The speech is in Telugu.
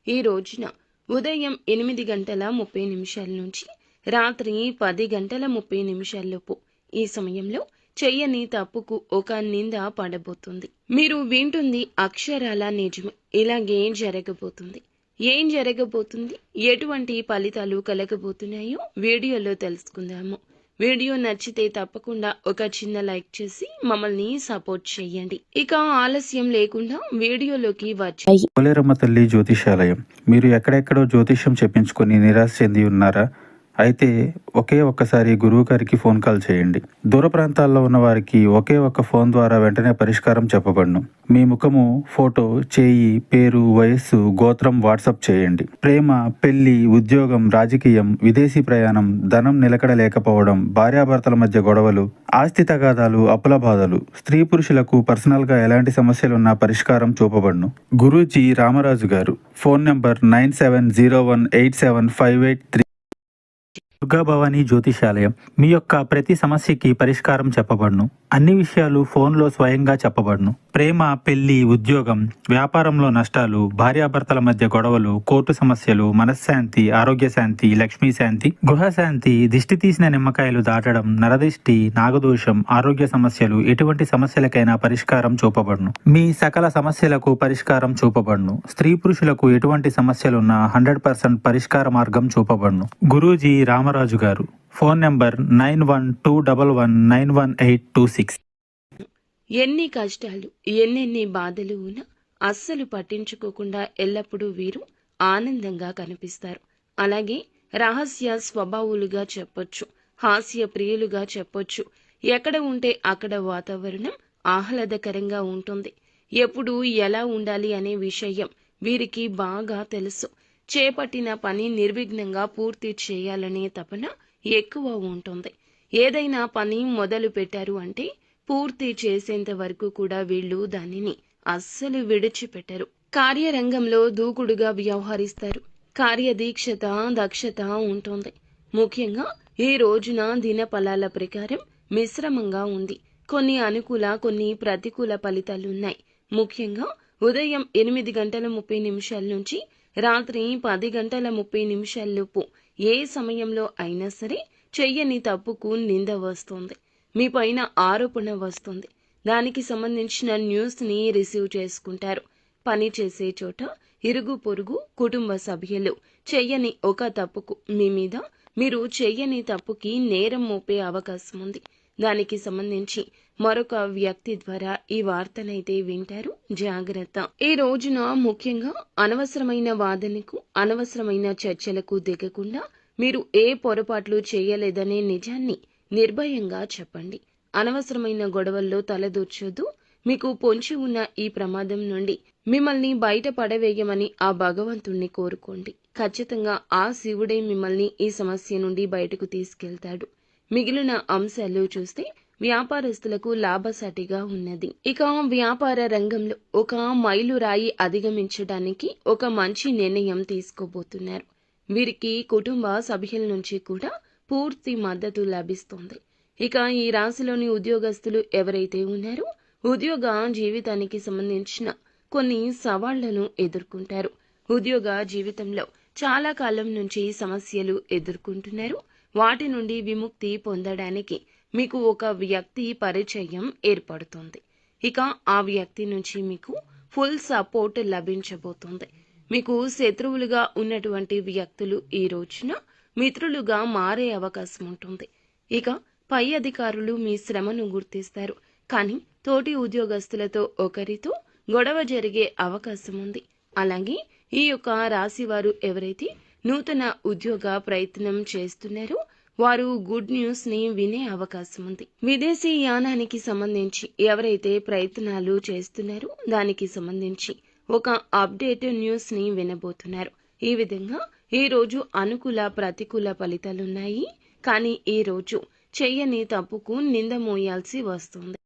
ఈ రోజున ఉదయం 8:30 నుంచి రాత్రి 10:30 లోపు ఈ సమయంలో చెయ్యని తప్పుకు ఒక నింద పడబోతుంది. మీరు వింటుంది అక్షరాల నిజమే. ఇలాగే జరగబోతుంది. ఏం జరగబోతుంది, ఎటువంటి ఫలితాలు కలగబోతున్నాయో వీడియోలో తెలుసుకుందాము. వీడియో నచ్చితే తప్పకుండా ఒక చిన్న లైక్ చేసి మమ్మల్ని సపోర్ట్ చేయండి. ఇక ఆలస్యం లేకుండా వీడియోలోకి వచ్చాయి. పోలేరమ్మ తల్లి జ్యోతిషాలయం. మీరు ఎక్కడెక్కడో జ్యోతిష్యం చెప్పించుకొని నిరాశ చెంది ఉన్నారా? అయితే ఒక్కసారి గురువు గారికి ఫోన్ కాల్ చేయండి. దూర ప్రాంతాల్లో ఉన్న వారికి ఒకే ఒక్క ఫోన్ ద్వారా వెంటనే పరిష్కారం చెప్పబడును. మీ ముఖము, ఫోటో, చేయి, పేరు, వయస్సు, గోత్రం వాట్సాప్ చేయండి. ప్రేమ, పెళ్లి, ఉద్యోగం, రాజకీయం, విదేశీ ప్రయాణం, ధనం నిలకడ లేకపోవడం, భార్యాభర్తల మధ్య గొడవలు, ఆస్తి తగాదాలు, అప్పుల బాధలు, స్త్రీ పురుషులకు పర్సనల్ గా ఎలాంటి సమస్యలున్నా పరిష్కారం చూపబడును. గురూజీ రామరాజు గారు. Phone number 9701875883. దుర్గా భవానీ జ్యోతిషాలయం. మీ యొక్క ప్రతి సమస్యకి పరిష్కారం చెప్పబడును. అన్ని విషయాలు ఫోన్లో స్వయంగా చెప్పబడును. ప్రేమ, పెళ్లి, ఉద్యోగం, వ్యాపారంలో నష్టాలు, భార్యాభర్తల మధ్య గొడవలు, కోర్టు సమస్యలు, మనశ్శాంతి, ఆరోగ్య శాంతి, లక్ష్మీ శాంతి, గృహశాంతి, దిష్టి తీసిన నిమ్మకాయలు దాటడం, నరదిష్టి, నాగదోషం, ఆరోగ్య సమస్యలు, ఎటువంటి సమస్యలకైనా పరిష్కారం చూపబడును. మీ సకల సమస్యలకు పరిష్కారం చూపబడును. స్త్రీ పురుషులకు ఎటువంటి సమస్యలున్నా 100% పరిష్కార మార్గం చూపబడును. గురూజీ రామరాజు గారు. Phone number 9121191826. ఎన్ని కష్టాలు, ఎన్నెన్ని బాధలు ఉన్నా అస్సలు పట్టించుకోకుండా ఎల్లప్పుడూ వీరు ఆనందంగా కనిపిస్తారు. అలాగే రహస్య స్వభావులుగా చెప్పొచ్చు, హాస్య ప్రియులుగా చెప్పొచ్చు. ఎక్కడ ఉంటే అక్కడ వాతావరణం ఆహ్లాదకరంగా ఉంటుంది. ఎప్పుడు ఎలా ఉండాలి అనే విషయం వీరికి బాగా తెలుసు. చేపట్టిన పని నిర్విఘ్నంగా పూర్తి చేయాలనే తపన ఎక్కువ ఉంటుంది. ఏదైనా పని మొదలు పెట్టారు అంటే పూర్తి చేసేంత వరకు కూడా వీళ్ళు దానిని అస్సలు విడిచిపెట్టరు. కార్యరంగంలో దూకుడుగా వ్యవహరిస్తారు. కార్యదీక్షత, దక్షత ఉంటుంది. ముఖ్యంగా ఈ రోజున దిన ఫలాల ప్రకారం మిశ్రమంగా ఉంది. కొన్ని అనుకూల, కొన్ని ప్రతికూల ఫలితాలున్నాయి. ముఖ్యంగా ఉదయం 8:30 నుంచి రాత్రి 10:30 లోపు ఏ సమయంలో అయినా సరే చెయ్యని తప్పుకు నింద వస్తుంది. మీ పైన ఆరోపణ వస్తుంది. దానికి సంబంధించిన న్యూస్ని రిసీవ్ చేసుకుంటారు. పని చేసే చోట ఇరుగు పొరుగు, కుటుంబ సభ్యులు చెయ్యని ఒక తప్పుకు మీ మీద మీరు చెయ్యని తప్పుకి నేరం మోపే అవకాశం ఉంది. దానికి సంబంధించి మరొక వ్యక్తి ద్వారా ఈ వార్తనైతే వింటారు. జాగ్రత్త. ఈ రోజున ముఖ్యంగా అనవసరమైన వాదనకు, అనవసరమైన చర్చలకు దిగకుండా మీరు ఏ పొరపాట్లు చేయలేదనే నిజాన్ని నిర్భయంగా చెప్పండి. అనవసరమైన గొడవల్లో తలదూర్చొద్దు. మీకు పొంచి ఉన్న ఈ ప్రమాదం నుండి మిమ్మల్ని బయట పడవేయమని ఆ భగవంతుణ్ణి కోరుకోండి. ఖచ్చితంగా ఆ శివుడే మిమ్మల్ని ఈ సమస్య నుండి బయటకు తీసుకెళ్తాడు. మిగిలిన అంశాలు చూస్తే వ్యాపారస్తులకు లాభసాటిగా ఉన్నది. ఇక వ్యాపార రంగంలో ఒక మైలురాయి అధిగమించడానికి ఒక మంచి నిర్ణయం తీసుకోబోతున్నారు. వీరికి కుటుంబ సభ్యుల నుంచి కూడా పూర్తి మద్దతు లభిస్తుంది. ఇక ఈ రాశిలోని ఉద్యోగస్తులు ఎవరైతే ఉన్నారో ఉద్యోగ జీవితానికి సంబంధించిన కొన్ని సవాళ్లను ఎదుర్కొంటారు. ఉద్యోగ జీవితంలో చాలా కాలం నుంచి సమస్యలు ఎదుర్కొంటున్నారు. వాటి నుండి విముక్తి పొందడానికి మీకు ఒక వ్యక్తి పరిచయం ఏర్పడుతుంది. ఇక ఆ వ్యక్తి నుంచి మీకు ఫుల్ సపోర్ట్ లభించబోతుంది. మీకు శత్రువులుగా ఉన్నటువంటి వ్యక్తులు ఈ రోజున మిత్రులుగా మారే అవకాశం ఉంటుంది. ఇక పై అధికారులు మీ శ్రమను గుర్తిస్తారు. కానీ తోటి ఉద్యోగస్తులతో ఒకరితో గొడవ జరిగే అవకాశం ఉంది. అలాగే ఈ యొక్క రాశి వారు ఎవరైతే నూతన ఉద్యోగ ప్రయత్నం చేస్తున్నారో వారు గుడ్ న్యూస్ ని వినే అవకాశం ఉంది. విదేశీ యానానికి సంబంధించి ఎవరైతే ప్రయత్నాలు చేస్తున్నారో దానికి సంబంధించి ఒక అప్డేట్ న్యూస్ ని వినబోతున్నారు. ఈ విధంగా ఈ రోజు అనుకూల, ప్రతికూల ఫలితాలున్నాయి. కానీ ఈ రోజు చెయ్యని తప్పుకు నింద మోయాల్సి వస్తుంది.